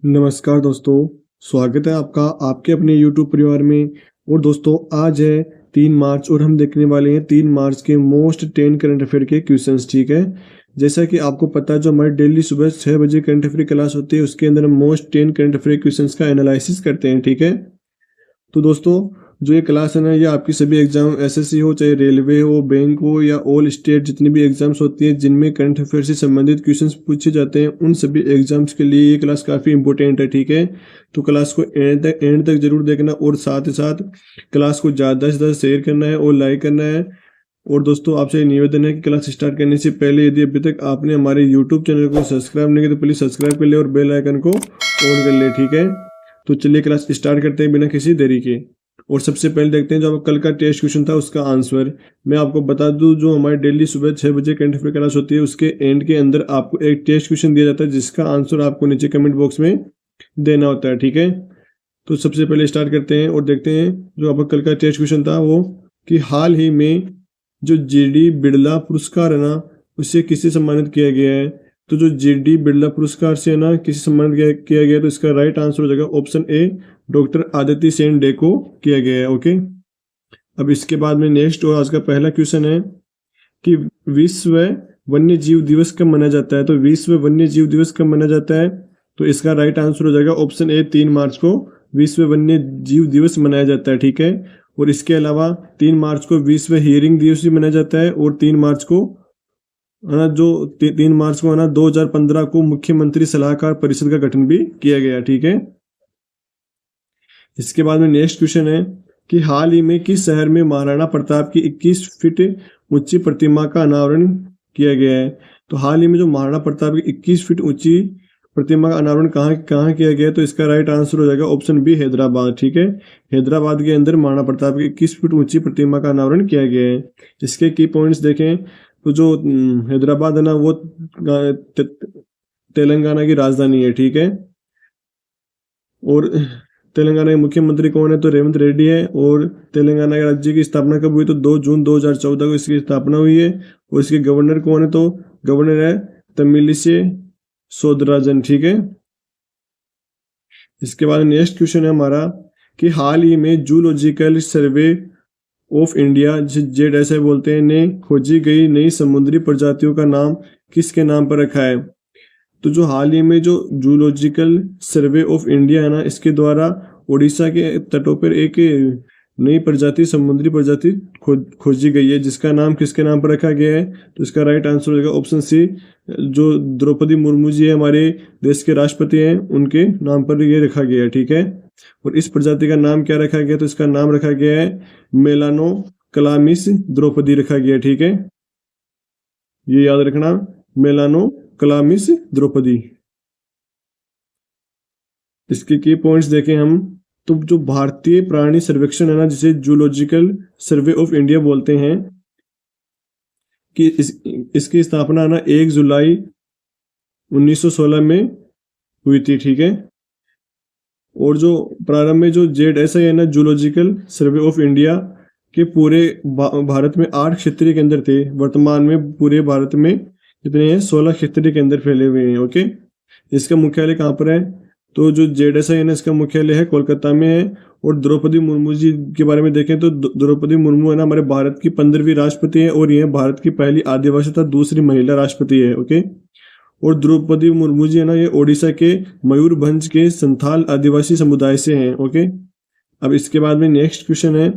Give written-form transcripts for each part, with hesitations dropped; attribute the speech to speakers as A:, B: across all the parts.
A: नमस्कार दोस्तों, स्वागत है आपका आपके अपने यूट्यूब परिवार में। और दोस्तों आज है 3 मार्च और हम देखने वाले हैं 3 मार्च के मोस्ट 10 करंट अफेयर के क्वेश्चंस। ठीक है, जैसा कि आपको पता है जो हमारी डेली सुबह 6 बजे करंट अफेयर क्लास होती है उसके अंदर हम मोस्ट 10 करंट अफेयर क्वेश्चंस का एनालिसिस करते हैं। ठीक है, तो दोस्तों जो ये क्लास है ना ये आपकी सभी एग्जाम एसएससी हो चाहे रेलवे हो बैंक हो या ऑल स्टेट जितनी भी एग्जाम्स होती हैं जिनमें करंट अफेयर से संबंधित क्वेश्चंस पूछे जाते हैं उन सभी एग्जाम्स के लिए ये क्लास काफ़ी इंपॉर्टेंट है। ठीक है, तो क्लास को एंड तक जरूर देखना और साथ ही साथ क्लास को ज़्यादा से ज़्यादा शेयर करना है और लाइक करना है। और दोस्तों आपसे निवेदन है कि क्लास स्टार्ट करने से पहले यदि अभी तक आपने हमारे यूट्यूब चैनल को सब्सक्राइब नहीं किया तो प्लीज़ सब्सक्राइब कर ले और बेल आइकन को ऑन कर ले। ठीक है, तो चलिए क्लास स्टार्ट करते हैं बिना किसी देरी के। और सबसे पहले देखते हैं जो कल का टेस्ट क्वेश्चन था उसका आंसर। मैं आपको बता दूं जो हमारी डेली सुबह 6 बजे करंट अफेयर क्लास होती है उसके एंड के अंदर आपको एक टेस्ट क्वेश्चन दिया जाता है जिसका आंसर आपको नीचे कमेंट बॉक्स में देना होता है। ठीक है, तो सबसे पहले स्टार्ट करते हैं और देखते हैं जो आपका कल का टेस्ट क्वेश्चन था वो कि हाल ही में जो जीडी बिड़ला पुरस्कार है ना उसे किसे सम्मानित किया गया है। तो जो जीडी बिड़ला पुरस्कार से है ना किसे सम्मानित किया गया तो इसका राइट आंसर हो जाएगा option A, doctor Aditya Sen day को किया गया है। ओके, अब इसके बाद में नेक्स्ट और आज का पहला क्वेश्चन है कि विश्व वन्य जीव दिवस कब मनाया जाता है। तो विश्व वन्य जीव दिवस कब मनाया जाता है तो इसका राइट आंसर हो जाएगा ऑप्शन ए, 3 मार्च को विश्व वन्य जीव दिवस मनाया जाता है। ठीक है, और इसके अलावा 3 मार्च को विश्व हियरिंग दिवस भी मनाया जाता है और 3 मार्च को है ना जो 3 मार्च को है ना 2015 को मुख्यमंत्री सलाहकार परिषद का गठन भी किया गया। ठीक है, इसके बाद में नेक्स्ट क्वेश्चन है कि हाल ही में किस शहर में महाराणा प्रताप की 21 फीट ऊंची प्रतिमा का अनावरण किया गया है। तो हाल ही में जो महाराणा प्रताप की 21 फीट ऊंची प्रतिमा का अनावरण कहाँ किया गया है तो इसका राइट आंसर हो जाएगा ऑप्शन बी, हैदराबाद। ठीक है, हैदराबाद के अंदर महाराणा प्रताप की 21 फीट ऊंची प्रतिमा का अनावरण किया गया है। इसके की पॉइंट्स देखें तो जो हैदराबाद है ना वो तेलंगाना की राजधानी है। ठीक है, और तेलंगाना के मुख्यमंत्री कौन है तो रेवंत रेड्डी है। और तेलंगाना के राज्य की स्थापना कब हुई तो 2 जून 2014 को इसकी स्थापना हुई है। और इसके गवर्नर कौन है तो गवर्नर है तमिलिसै सौंदरराजन। ठीक है, इसके बाद नेक्स्ट क्वेश्चन है हमारा कि हाल ही में zoological survey of India Z ऐसे बोलते हैं ने खोजी गई नई समुद्री प्रजातियों का नाम किसके नाम पर रखा है। तो जो हाल ही में जो जूलॉजिकल सर्वे ऑफ इंडिया है ना इसके द्वारा उड़ीसा के तटों पर एक नई प्रजाति समुद्री प्रजाति खोजी गई है जिसका नाम किसके नाम पर रखा गया है तो इसका राइट आंसर हो जाएगा ऑप्शन सी, जो द्रौपदी मुर्मू जी है हमारे देश के राष्ट्रपति हैं उनके नाम पर ये रखा गया है। ठीक है, और इस प्रजाति का नाम क्या रखा गया तो इसका नाम रखा गया है मेलानो कलामिस द्रौपदी रखा गया है। ठीक है, ये याद रखना, मेलानो कलामिस द्रौपदी। इसके की पॉइंट्स देखें हम तो जो भारतीय प्राणी सर्वेक्षण है ना जिसे जूलॉजिकल सर्वे ऑफ इंडिया बोलते हैं कि इसकी स्थापना है ना 1 जुलाई 1916 में हुई थी। ठीक है, और जो प्रारंभ में जो जेड है ना जूलॉजिकल सर्वे ऑफ इंडिया के पूरे भारत में 8 क्षेत्रीय केंद्र थे। वर्तमान में पूरे भारत में कितने हैं 16 क्षेत्रीय केंद्र फैले हुए हैं। ओके, इसका मुख्यालय कहाँ पर है तो जो जेड है ना इसका मुख्यालय है कोलकाता में है। और द्रौपदी मुर्मू जी के बारे में देखें तो द्रौपदी मुर्मू है ना हमारे भारत की 15वीं राष्ट्रपति है और यह भारत की पहली आदिवासी तथा दूसरी महिला राष्ट्रपति है। ओके, और द्रौपदी मुर्मू जी है ना ये ओडिशा के मयूरभंज के संथाल आदिवासी समुदाय से हैं। ओके, अब इसके बाद में नेक्स्ट क्वेश्चन है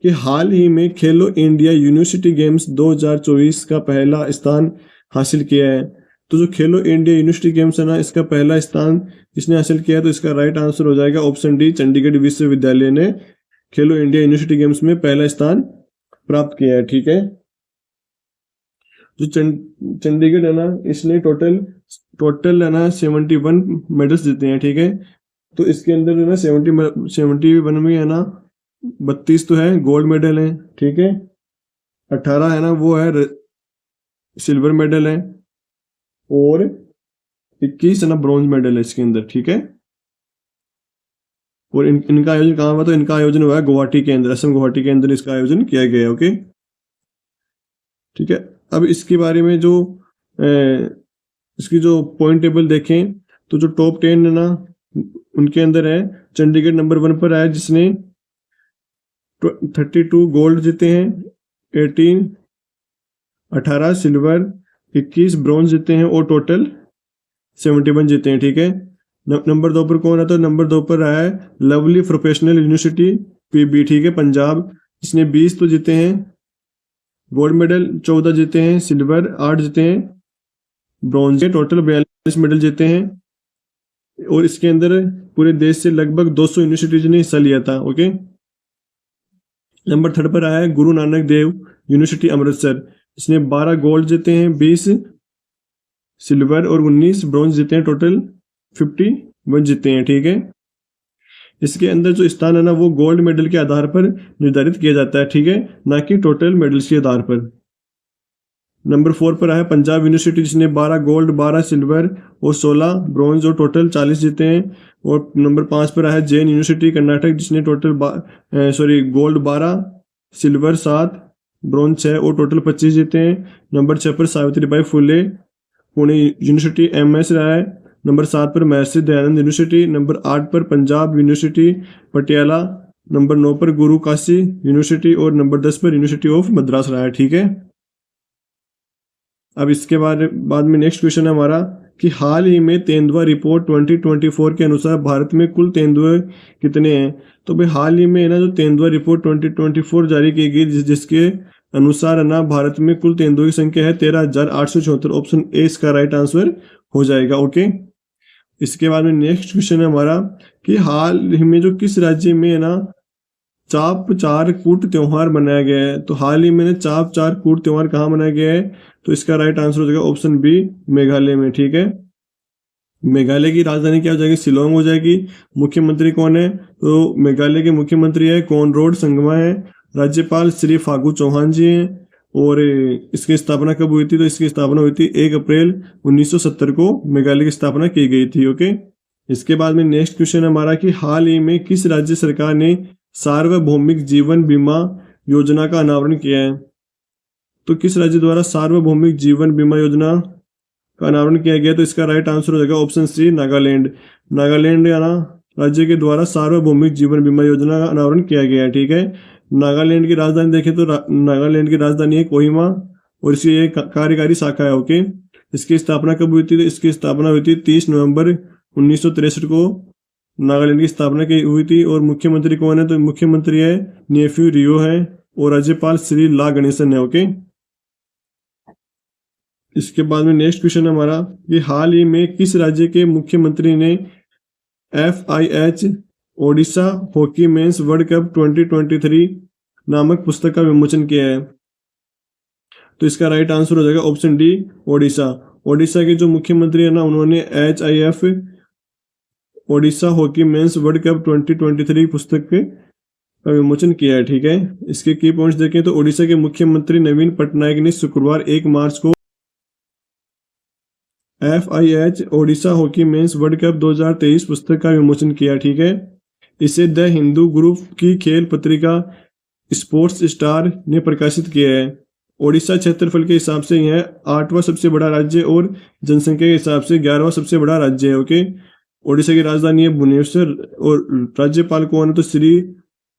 A: कि हाल ही में खेलो इंडिया यूनिवर्सिटी गेम्स 2024 का पहला स्थान हासिल किया है। तो जो खेलो इंडिया यूनिवर्सिटी गेम्स है ना इसका पहला स्थान इसने हासिल किया तो इसका राइट आंसर हो जाएगा ऑप्शन डी, चंडीगढ़ विश्वविद्यालय ने खेलो इंडिया यूनिवर्सिटी गेम्स में पहला स्थान प्राप्त किया है। ठीक है, जो चंडीगढ़ है ना इसने टोटल है ना 71 मेडल्स जीते हैं। ठीक है, तो इसके अंदर है ना 71 में है ना 32 तो है गोल्ड मेडल है। ठीक है, 18 है ना वो है सिल्वर मेडल है और 21 है ना ब्रॉन्ज मेडल है इसके अंदर। ठीक है, और इनका आयोजन कहाँ हुआ तो इनका आयोजन हुआ है गुवाहाटी के अंदर, असम गुवाहाटी के अंदर इसका आयोजन किया गया है। ओके, ठीक है, अब इसके बारे में जो इसकी जो पॉइंट टेबल देखें तो जो टॉप 10 है ना उनके अंदर है चंडीगढ़ नंबर 1 पर आया जिसने 32 गोल्ड जीते हैं, 18 सिल्वर, 21 ब्रॉन्ज जीते हैं और टोटल 71 जीते हैं। ठीक है, नंबर 2 पर कौन है? तो नंबर 2 पर आया है लवली प्रोफेशनल यूनिवर्सिटी पीबी, ठीक है, पंजाब, जिसने 20 तो जीते हैं गोल्ड मेडल, 14 जीते हैं सिल्वर, 8 जीते हैं ब्रॉन्ज के, टोटल 42 मेडल जीते हैं। और इसके अंदर पूरे देश से लगभग 200 यूनिवर्सिटीज ने हिस्सा लिया था। ओके, नंबर 3 पर आया है गुरु नानक देव यूनिवर्सिटी अमृतसर, इसने 12 गोल्ड जीते हैं, 20 सिल्वर और 19 ब्रॉन्ज जीते हैं, टोटल 51 जीते हैं। ठीक है, इसके अंदर जो स्थान है ना वो गोल्ड मेडल के आधार पर निर्धारित किया जाता है, ठीक है, ना कि टोटल मेडल्स के आधार पर। नंबर 4 पर है पंजाब यूनिवर्सिटी, जिसने 12 गोल्ड, 12 सिल्वर और 16 ब्रॉन्ज और टोटल 40 जीते हैं। और नंबर 5 पर है जैन यूनिवर्सिटी कर्नाटक, जिसने टोटल गोल्ड 12, सिल्वर 7, ब्रॉन्ज 6 और टोटल 25 जीते हैं। नंबर 6 पर सावित्रीबाई फुले पुणे यूनिवर्सिटी MS राय, नंबर 7 पर महर्षि दयानंद यूनिवर्सिटी, नंबर 8 पर पंजाब यूनिवर्सिटी पटियाला, नंबर 9 पर गुरु काशी यूनिवर्सिटी और नंबर 10 पर यूनिवर्सिटी ऑफ मद्रास रहा है। ठीक है, अब इसके बाद में नेक्स्ट क्वेश्चन है हमारा कि हाल ही में तेंदुआ रिपोर्ट 2024 के अनुसार भारत में कुल तेंदुए कितने हैं? तो भाई हाल ही में है ना जो तेंदुआ रिपोर्ट 2024 जारी की गई जिसके अनुसार है ना भारत में कुल तेंदुए की संख्या है 13,874। ऑप्शन ए इसका राइट आंसर हो जाएगा। ओके, इसके बाद में नेक्स्ट क्वेश्चन है हमारा कि हाल ही में जो किस राज्य में है ना चाप चार कूट त्योहार मनाया गया है? तो हाल ही में चाप चार कूट त्योहार कहाँ मनाया गया है? तो इसका राइट आंसर हो जाएगा ऑप्शन बी, मेघालय में। ठीक है, मेघालय की राजधानी क्या हो जाएगी? शिलोंग हो जाएगी। मुख्यमंत्री कौन है? तो मेघालय के मुख्यमंत्री है कॉनराड संगमा है। राज्यपाल श्री फागू चौहान जी हैं। और इसकी स्थापना कब हुई थी? तो इसकी स्थापना हुई थी 1 अप्रैल 1970 को मेघालय की स्थापना की गई थी। ओके, इसके बाद में नेक्स्ट क्वेश्चन हमारा कि हाल ही में किस राज्य सरकार ने सार्वभौमिक जीवन बीमा योजना का अनावरण किया है? तो किस राज्य द्वारा सार्वभौमिक जीवन बीमा योजना का अनावरण किया गया? तो इसका राइट आंसर हो जाएगा ऑप्शन सी, नागालैंड। नागालैंड या ना राज्य के द्वारा सार्वभौमिक जीवन बीमा योजना का अनावरण किया गया है। ठीक है, नागालैंड की राजधानी देखें तो नागालैंड की राजधानी है कोहिमा और इसकी एक कार्यकारी शाखा है। ओके, इसकी स्थापना कब हुई थी? तो इसकी स्थापना हुई थी 30 नवंबर 1963 को नागालैंड की स्थापना की हुई थी। और मुख्यमंत्री कौन है? तो मुख्यमंत्री है नेफ्यू रियो है और राज्यपाल श्री ला गणेशन है। ओके, इसके बाद में नेक्स्ट क्वेश्चन हमारा कि हाल ही में किस राज्य के मुख्यमंत्री ने FIH Odisha hockey mains world cup 2023 नामक पुस्तक का विमोचन किया है? तो इसका राइट आंसर हो जाएगा ऑप्शन डी, ओडिशा। ओडिशा के जो मुख्यमंत्री है ना उन्होंने HIF Odisha hockey mains world cup 2023 पुस्तक का विमोचन किया है। ठीक है, इसके की पॉइंट्स देखें तो ओडिशा के मुख्यमंत्री नवीन पटनायक ने शुक्रवार 1 मार्च को FIH Odisha hockey mains world cup 2023 पुस्तक का विमोचन किया। ठीक है, इसे द हिंदू ग्रुप की खेल पत्रिका स्पोर्ट्स स्टार ने प्रकाशित किया है। ओडिशा क्षेत्रफल के हिसाब से यह 8वां सबसे बड़ा राज्य और जनसंख्या के हिसाब से 11वां सबसे बड़ा राज्य है। ओके, ओडिशा की राजधानी है भुवनेश्वर और राज्यपाल कौन है? तो श्री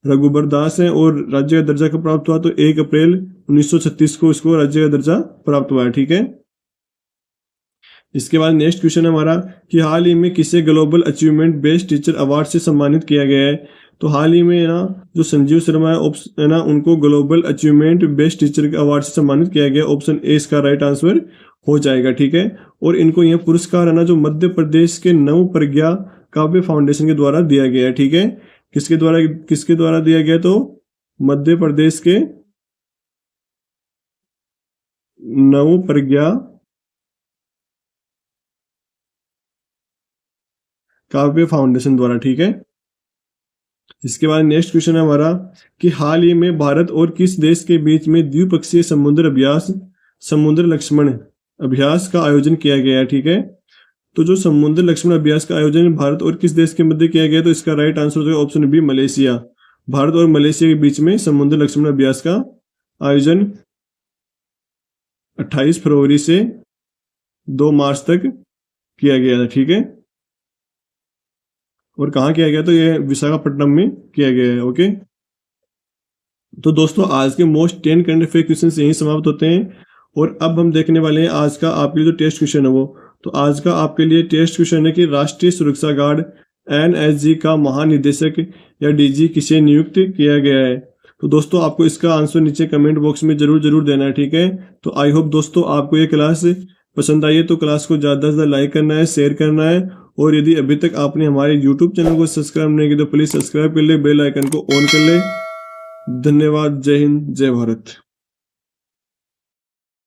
A: रघुबर दास है और राज्य का दर्जा कब प्राप्त हुआ? तो 1 अप्रैल 1936 को इसको राज्य का दर्जा प्राप्त हुआ है। ठीक है, इसके बाद नेक्स्ट क्वेश्चन है हमारा कि हाल ही में किसे global achievement best teacher award से सम्मानित किया गया है? तो हाल ही में ना जो संजीव शर्मा है ना उनको global achievement best teacher award से सम्मानित किया गया। ऑप्शन ए इसका राइट आंसर हो जाएगा। ठीक है, और इनको यह पुरस्कार है ना जो मध्य प्रदेश के नव प्रज्ञा काव्य फाउंडेशन के द्वारा दिया गया है। ठीक है, किसके द्वारा दिया गया? तो मध्य प्रदेश के नव प्रज्ञा काव्य फाउंडेशन द्वारा। ठीक है, इसके बाद नेक्स्ट क्वेश्चन है हमारा कि हाल ही में भारत और किस देश के बीच में द्विपक्षीय समुद्र लक्ष्मण अभ्यास का आयोजन किया गया है? ठीक है, तो जो समुद्र लक्ष्मण अभ्यास का आयोजन भारत और किस देश के मध्य किया गया? तो इसका राइट आंसर हो जाएगा ऑप्शन बी, मलेशिया। भारत और मलेशिया के बीच में समुद्र लक्ष्मण अभ्यास का आयोजन 28 फरवरी से 2 मार्च तक किया गया था। ठीक है, और कहाँ किया गया, तो ये विशाखापट्टनम में किया गया है। ओके, तो दोस्तों आज के मोस्ट 10 करंट अफेयर क्वेश्चंस यहीं समाप्त होते हैं। और अब हम देखने वाले हैं आज का आपके लिए जो टेस्ट क्वेश्चन है वो। तो आज का आपके लिए टेस्ट क्वेश्चन है कि राष्ट्रीय सुरक्षा गार्ड NSG का महानिदेशक या DG किसे नियुक्त किया गया है। तो दोस्तों आपको इसका आंसर नीचे कमेंट बॉक्स में जरूर देना है, ठीक है। तो आई होप दोस्तों आपको ये क्लास पसंद आई है, तो क्लास को ज़्यादा से ज़्यादा लाइक करना है, शेयर करना है। और यदि अभी तक आपने हमारे यूट्यूब चैनल को सब्सक्राइब नहीं किया तो प्लीज़ सब्सक्राइब कर ले, बेल आइकन को ऑन कर ले। धन्यवाद। जय हिंद, जय भारत।